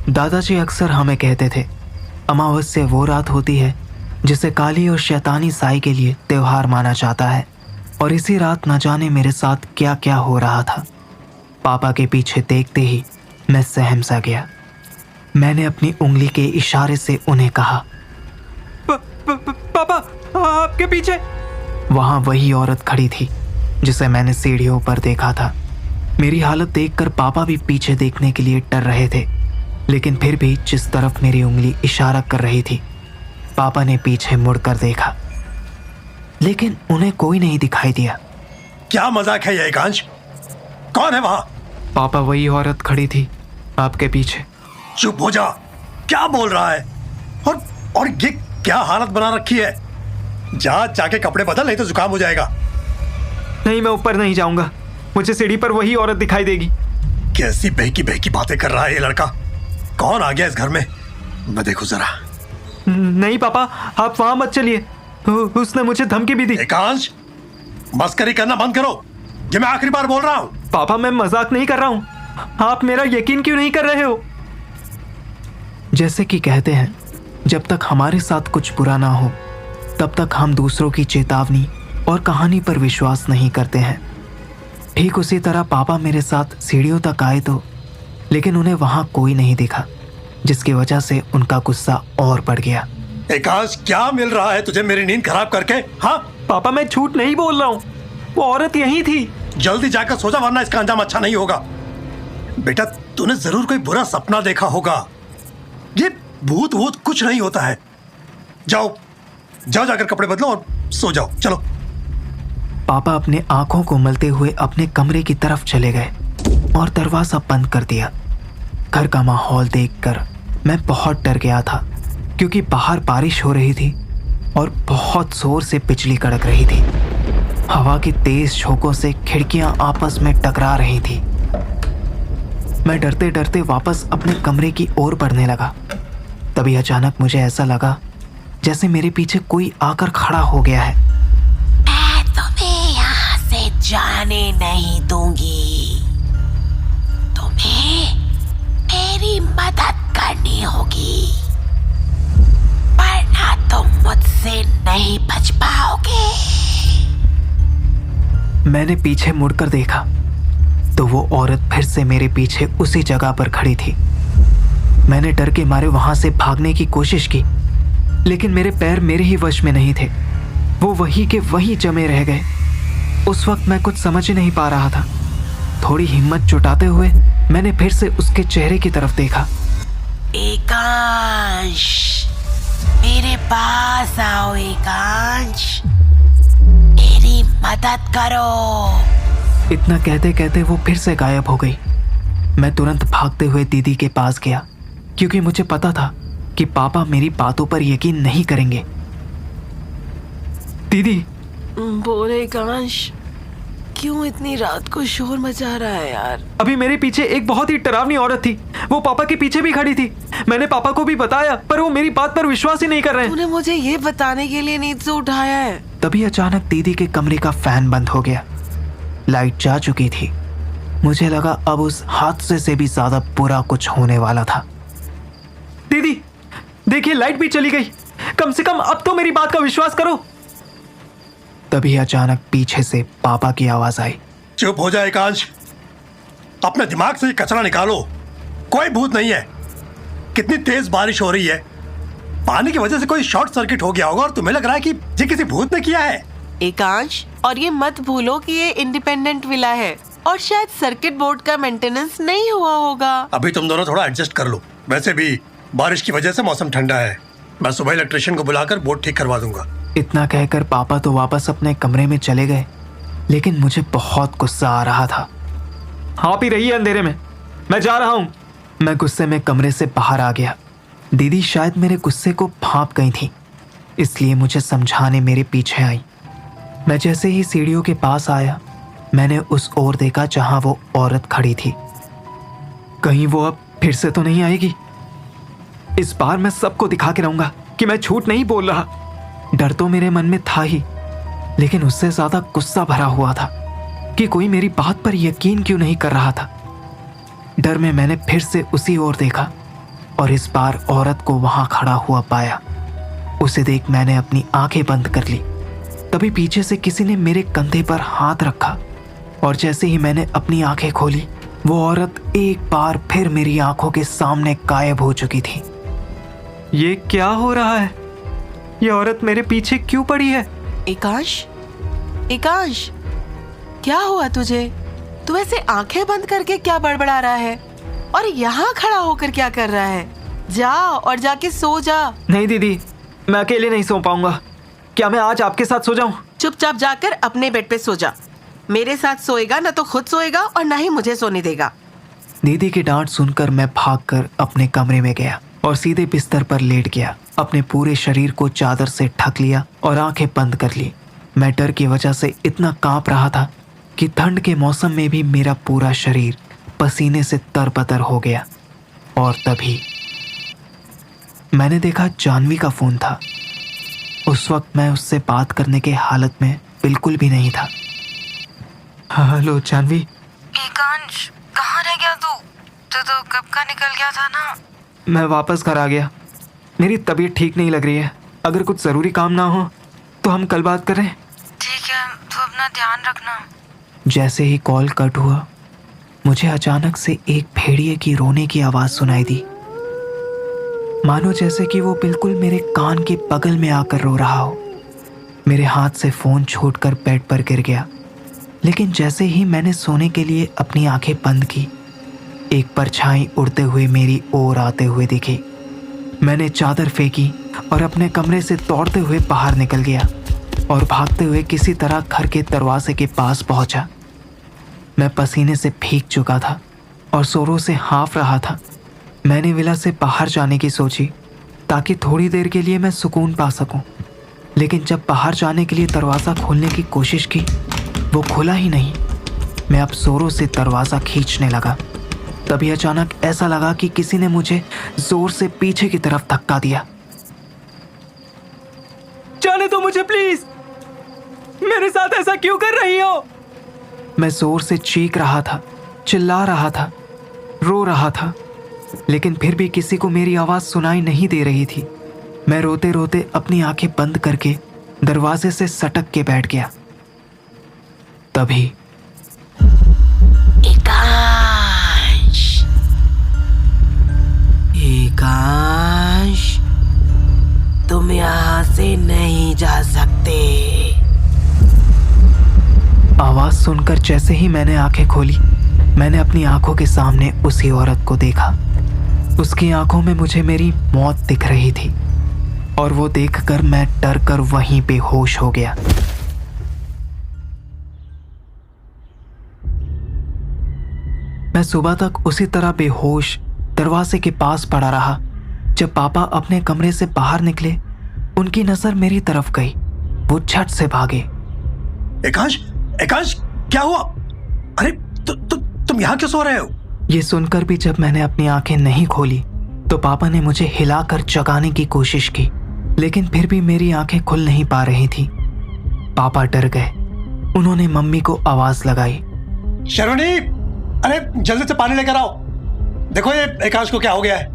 दादाजी अक्सर हमें कहते थे, अमावस्या वो रात होती है जिसे काली और शैतानी साई के लिए त्योहार माना जाता है। और इसी रात न जाने मेरे साथ क्या क्या हो रहा था। पापा के पीछे देखते ही मैं सहम सा गया। मैंने अपनी उंगली के इशारे से उन्हें कहा, पापा आपके पीछे। वहां वही औरत खड़ी थी जिसे मैंने सीढ़ियों पर देखा था। मेरी हालत देखकर पापा भी पीछे देखने के लिए डर रहे थे, लेकिन फिर भी जिस तरफ मेरी उंगली इशारा कर रही थी, पापा ने पीछे मुड़कर देखा, लेकिन उन्हें कोई नहीं दिखाई दिया। क्या मजाक है ये एकांश? कौन है वहां? पापा वही औरत खड़ी थी आपके पीछे। चुप हो जा, क्या बोल रहा है? और ये क्या हालत बना रखी है? जाके कपड़े बदल, नहीं तो जुकाम हो जाएगा। नहीं, मैं ऊपर नहीं जाऊंगा, मुझे सीढ़ी पर वही औरत दिखाई देगी। कैसी बहकी बहकी बातें कर रहा है ये लड़का? कौन आ गया इस घर में? मैं देखूं जरा। नहीं पापा, आप वहां मत चलिए, उसने मुझे धमकी भी दी। एकांश, मस्करी करना बंद करो, ये मैं आखिरी बार बोल रहा हूं। पापा मैं मजाक नहीं कर रहा हूं, आप मेरा यकीन क्यों नहीं कर रहे हो? जैसे कि कहते हैं, जब तक हमारे साथ कुछ बुरा ना हो तब तक हम दूसरों की चेतावनी और कहानी पर विश्वास नहीं करते हैं। ठीक उसी तरह पापा मेरे साथ सीढ़ियों तक आए तो, लेकिन उन्हें वहां कोई नहीं दिखा, जिसकी वजह से उनका गुस्सा और बढ़ गया। एकांश, क्या मिल रहा है तुझे मेरी नींद खराब करके? हाँ पापा मैं झूठ नहीं बोल रहा हूँ, वो औरत यही थी। जल्दी जाकर सो जा, वरना इसका अंजाम अच्छा नहीं होगा। बेटा, तूने जरूर कोई बुरा सपना देखा होगा। ये भूत वूत कुछ नहीं होता है। जाओ जाकर कपड़े बदलो और सो जाओ, चलो। पापा अपने आंखों को मलते हुए अपने कमरे की तरफ चले गए और दरवाजा बंद कर दिया। घर का माहौल देखकर मैं बहुत डर गया था, क्योंकि बाहर बारिश हो रही थी और बहुत जोर से बिजली कड़क रही थी। हवा की तेज झोंकों से खिड़कियां आपस में टकरा रही थी। मैं डरते डरते वापस अपने कमरे की ओर बढ़ने लगा। तभी अचानक मुझे ऐसा लगा जैसे मेरे पीछे कोई आकर खड़ा हो गया है। मैं तुम्हें यहाँ से जाने नहीं दूंगी, तुम्हें मेरी मदद करनी होगी, वरना तुम मुझसे नहीं बच पाओगे। मैंने पीछे मुड़कर देखा तो वो औरत फिर से मेरे पीछे उसी जगह पर खड़ी थी। मैंने डर के मारे वहां से भागने की कोशिश की, लेकिन मेरे पैर मेरे ही वश में नहीं थे, वो वही के वही जमे रह गए। उस वक्त मैं कुछ समझ ही नहीं पा रहा था। थोड़ी हिम्मत जुटाते हुए मैंने फिर से उसके चेहरे की तरफ देखा। एकांश, मेरे पास आओ एकांश, मेरी मदद करो। इतना कहते कहते वो फिर से गायब हो गई। मैं तुरंत भागते हुए दीदी के पास गया, क्योंकि मुझे पता था कि पापा मेरी बातों पर यकीन नहीं करेंगे। दीदी। बोले एकांश, क्यों इतनी रात को शोर मचा रहा है यार? अभी मेरे पीछे एक बहुत ही डरावनी औरत थी, वो पापा के पीछे भी खड़ी थी। मैंने पापा को भी बताया, पर वो मेरी बात पर विश्वास ही नहीं कर रहे हैं। तूने मुझे ये बताने के लिए नींद से उठाया है? तभी अचानक दीदी के कमरे का फैन बंद हो गया। लाइट जा चुकी थी। मुझे लगा अब उस हादसे से भी ज्यादा बुरा कुछ होने वाला था। दीदी देखिए, लाइट भी चली गई, कम से कम अब तो मेरी बात का विश्वास करो। तभी अचानक पीछे से पापा की आवाज आई। चुप हो जाए एकांश, अपने दिमाग से ये कचरा निकालो। कोई भूत नहीं है। कितनी तेज बारिश हो रही है, पानी की वजह से कोई शॉर्ट सर्किट हो गया होगा और तुम्हें लग रहा है कि ये किसी भूत ने किया है। एकांश, और ये मत भूलो कि ये इंडिपेंडेंट विला है और शायद सर्किट बोर्ड का मेंटेनेंस नहीं हुआ होगा। अभी तुम दोनों थोड़ा एडजस्ट कर लो। वैसे भी बारिश की वजह से मौसम ठंडा है। मैं सुबह इलेक्ट्रिशियन को बुलाकर बोर्ड ठीक करवा दूंगा। इतना कहकर पापा तो वापस अपने कमरे में चले गए, लेकिन मुझे बहुत गुस्सा आ रहा था। आप ही रहिए अंधेरे में, मैं जा रहा हूं। मैं गुस्से में कमरे से बाहर आ गया। दीदी शायद मेरे गुस्से को भांप गई थी, इसलिए मुझे समझाने मेरे पीछे आई। मैं जैसे ही सीढ़ियों के पास आया, मैंने उस ओर देखा जहां वो औरत खड़ी थी। कहीं वो अब फिर से तो नहीं आएगी? इस बार मैं सबको दिखा के रहूंगा कि मैं झूठ नहीं बोल रहा। डर तो मेरे मन में था ही, लेकिन उससे ज्यादा गुस्सा भरा हुआ था कि कोई मेरी बात पर यकीन क्यों नहीं कर रहा था। डर में मैंने फिर से उसी ओर देखा और इस बार औरत को वहां खड़ा हुआ पाया। उसे देख मैंने अपनी आंखें बंद कर ली। तभी पीछे से किसी ने मेरे कंधे पर हाथ रखा और जैसे ही मैंने अपनी आंखें खोली, वो औरत एक बार फिर मेरी आंखों के सामने गायब हो चुकी थी। ये क्या हो रहा है? ये औरत मेरे पीछे क्यों पड़ी है? एकांश, एकांश, क्या हुआ तुझे? तू ऐसे आंखें बंद करके क्या बड़बड़ा रहा है और यहाँ खड़ा होकर क्या कर रहा है? जा और जाके सो जा। नहीं दीदी, मैं अकेले नहीं सो पाऊंगा। क्या मैं आज आपके साथ सो जाऊं? चुपचाप जाकर अपने बेड पे सो जा। मेरे साथ सोएगा ना तो खुद सोएगा और ना ही मुझे सोने देगा। दीदी की डांट सुनकर मैं भागकर अपने कमरे में गया और सीधे बिस्तर पर लेट गया। अपने पूरे शरीर को चादर से ढक लिया और आंखें बंद कर ली। मैं डर की वजह से इतना कांप रहा था कि ठंड के मौसम में भी मेरा पूरा शरीर पसीने से तरबतर हो गया। और तभी मैंने देखा जानवी का फोन था। उस वक्त मैं उससे बात करने के हालत में बिल्कुल भी नहीं था। हेलो जानवी। एकांश, कहाँ रह गया तू? तो कब का निकल गया था ना? मैं वापस घर आ गया। मेरी तबीयत ठीक नहीं लग रही है। अगर कुछ ज़रूरी काम ना हो तो हम कल बात करें। ठीक है, तू अपना ध्यान रखना। जैसे ही कॉल कट हुआ, मुझे अचानक से एक भेड़िए की रोने की आवाज़ सुनाई दी, मानो जैसे कि वो बिल्कुल मेरे कान के बगल में आकर रो रहा हो। मेरे हाथ से फ़ोन छूटकर बेड पर गिर गया। लेकिन जैसे ही मैंने सोने के लिए अपनी आंखें बंद की, एक परछाई उड़ते हुए मेरी ओर आते हुए दिखी। मैंने चादर फेंकी और अपने कमरे से दौड़ते हुए बाहर निकल गया और भागते हुए किसी तरह घर के दरवाजे के पास पहुंचा। मैं पसीने से भीग चुका था और जोरों से हाँफ रहा था। मैंने विला से बाहर जाने की सोची ताकि थोड़ी देर के लिए मैं सुकून पा सकूं। लेकिन जब बाहर जाने के लिए दरवाज़ा खोलने की कोशिश की, वो खुला ही नहीं। मैं अब जोरों से दरवाज़ा खींचने लगा। तभी अचानक ऐसा लगा कि किसी ने मुझे जोर से पीछे की तरफ धक्का दिया। जाने दो मुझे प्लीज, मेरे साथ ऐसा क्यों कर रही हो? मैं जोर से चीख रहा था, चिल्ला रहा था, रो रहा था, लेकिन फिर भी किसी को मेरी आवाज सुनाई नहीं दे रही थी। मैं रोते रोते अपनी आंखें बंद करके दरवाजे से सटक के बैठ गया। तभी एकांश, तुम यहाँ से नहीं जा सकते। आवाज सुनकर जैसे ही मैंने आंखें खोली, मैंने अपनी आंखों के सामने उसी औरत को देखा। उसकी आंखों में मुझे मेरी मौत दिख रही थी और वो देखकर मैं डर कर वहीं पे होश हो गया। मैं सुबह तक उसी तरह बेहोश दरवाजे के पास पड़ा रहा। जब पापा अपने कमरे से बाहर निकले, उनकी नजर मेरी तरफ गई। वो झट से भागे। एकांश, एकांश, क्या हुआ? अरे तुम यहाँ क्यों सो रहे हो? ये सुनकर भी जब मैंने अपनी आंखें नहीं खोली तो पापा ने मुझे हिलाकर जगाने की कोशिश की, लेकिन फिर भी मेरी आंखें खुल नहीं पा रही थी। पापा डर गए। उन्होंने मम्मी को आवाज लगाई, शर्वणी, अरे जल्दी से पानी लेकर आओ। देखो ये एकांश को क्या हो गया है।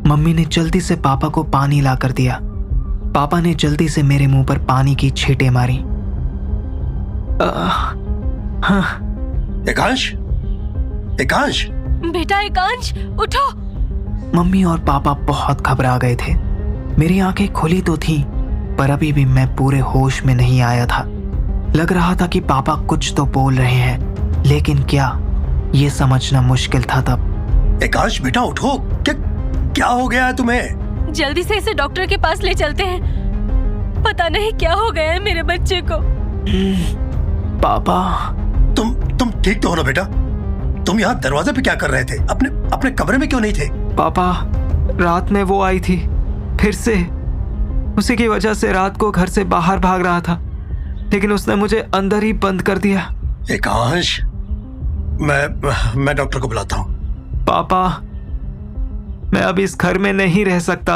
मम्मी ने जल्दी से पापा को पानी लाकर दिया। पापा ने जल्दी से मेरे मुंह पर पानी की छींटें मारी। हाँ। एकांश, एकांश, बेटा एकांश, उठो। मम्मी और पापा बहुत घबरा गए थे। मेरी आंखें खुली तो थीं, पर अभी भी मैं पूरे होश में नहीं आया था। लग रहा था कि पापा कुछ तो बोल रहे हैं, लेकिन क्या, ये समझना मुश्किल था तब। एकांश बेटा उठो, क्या हो गया है तुम्हें? जल्दी से इसे डॉक्टर के पास ले चलते हैं। पता नहीं क्या हो गया है मेरे बच्चे को। पापा, तुम ठीक तो हो ना बेटा? तुम यहाँ दरवाजे पे क्या कर रहे थे? अपने कमरे में क्यों नहीं थे? पापा, रात में वो आई थी फिर से। उसी की वजह से रात को घर से बाहर भाग रहा था, लेकिन उसने मुझे अंदर ही बंद कर दिया। एकांश, मैं डॉक्टर को बुलाता हूँ। पापा, मैं अब इस घर में नहीं रह सकता।